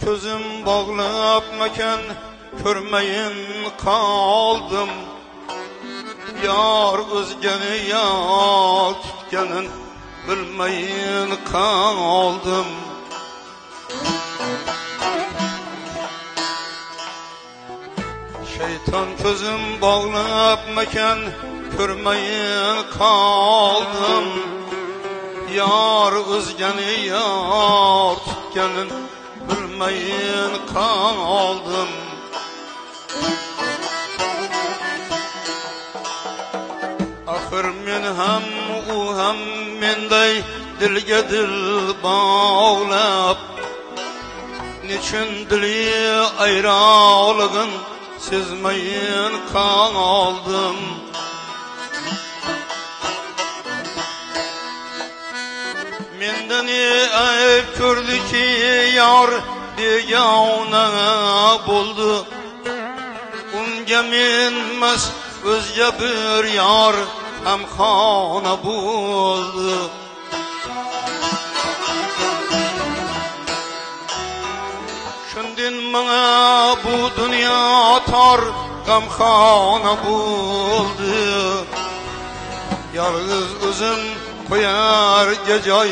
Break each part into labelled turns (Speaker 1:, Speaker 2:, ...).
Speaker 1: Közüm bağlap mekan körmeyin kaldım. Yar özgeni yar tutkenin bilmeyin kaldım. Şeytan közüm bağlap mekan körmeyin kaldım. Yar özgeni yar tutkenin bilmeyin kaldım. Ahir men hem u hem mendey dilge dil bağlap, niçin dili ayrılığın sezmeyin kaldım. Menden ayıp gördü ki yar begona buldu. Unga minmas özge bir yar hem xona buldu. Şundin bana bu dünya tar gamxona buldu. Yalnız özüm koyar gecay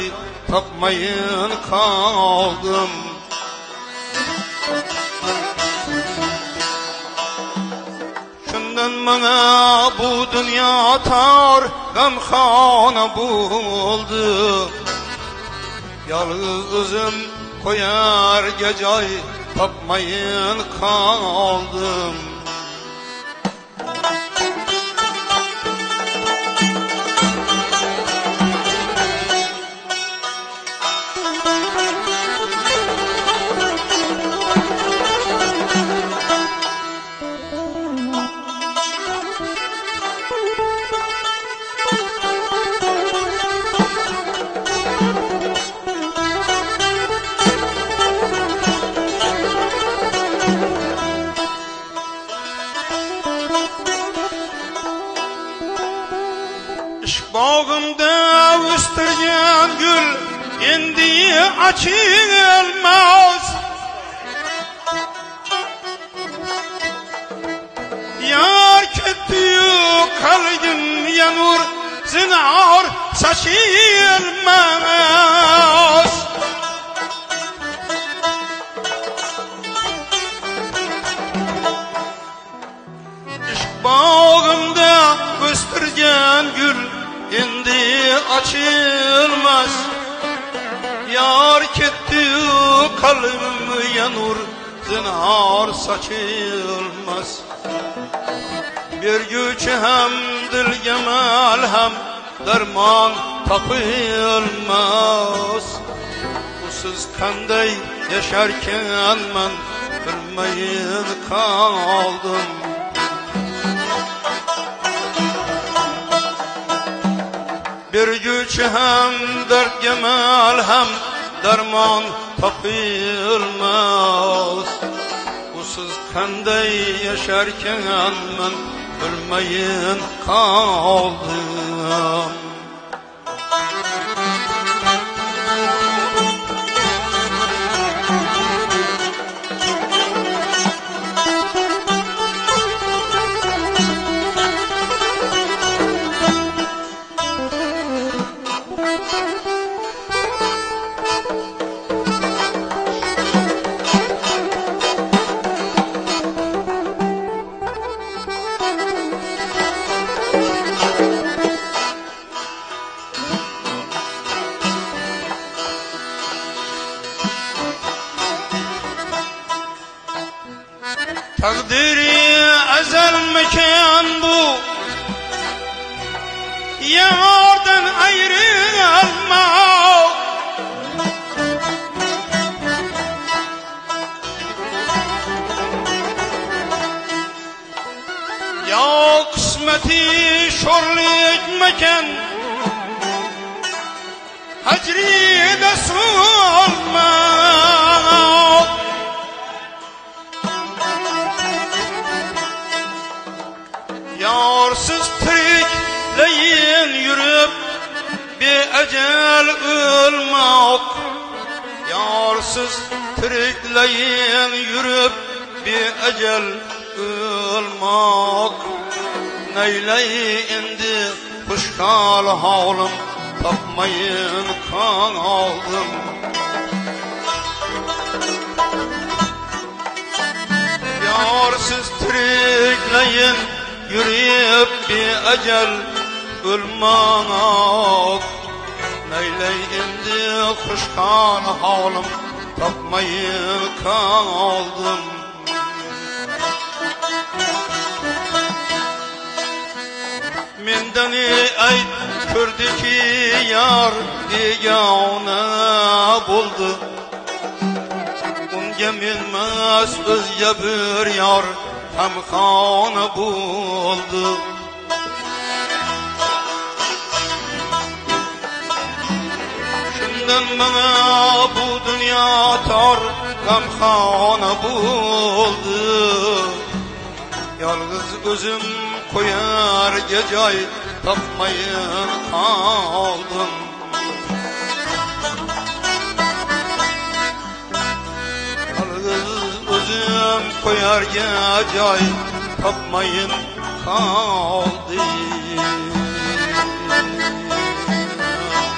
Speaker 1: tapmayın kaldım. Şundan bana bu dünya tar gamxona buldu. Yalnız özüm koyar gecay tapmayın kaldım. Bağımda üstürgen gül endi açılmaz. Yar ketdi kalbim yanur zinar saçılmaz. Bağımda üstürgen gül endi açılmaz. Yar ketdi kalbim yanur zinhar saçılmaz. Bir güç hem dilge malhem derman tapılmaz. Usiz kanday yaşarken men bilmeyin kaldım. Bir güç hem dert gemel hem derman tapılmaz. Usiz kanday yaşarken men bilmeyin kaldım. Takdiri ezel mekan bu, yardan ayrılma. Ya kısmeti şorlik mekan, hacri de solma. Yarsız tirikleyin yürüp bir ecel ölmek. Yarsız tirikleyin yürüp bir ecel ölmek. Neyley indi kuşkal havlum, tapmayın kan aldım. Yarsız tirikleyin yürüyüp bir ecel ölmek. Neyley indi kuşkal havlum, tapmayın kan aldım. Mendeni ayt kördü ki yar diyana buldu. Unga minmas o'zga bir yor hamxona buldu. Shundan mana bu dunyo tor g'amxona buldu. Yalnız özüm koyarga joy topmayin qoldim. Yalnız özüm koyarga joy topmayin qoldim.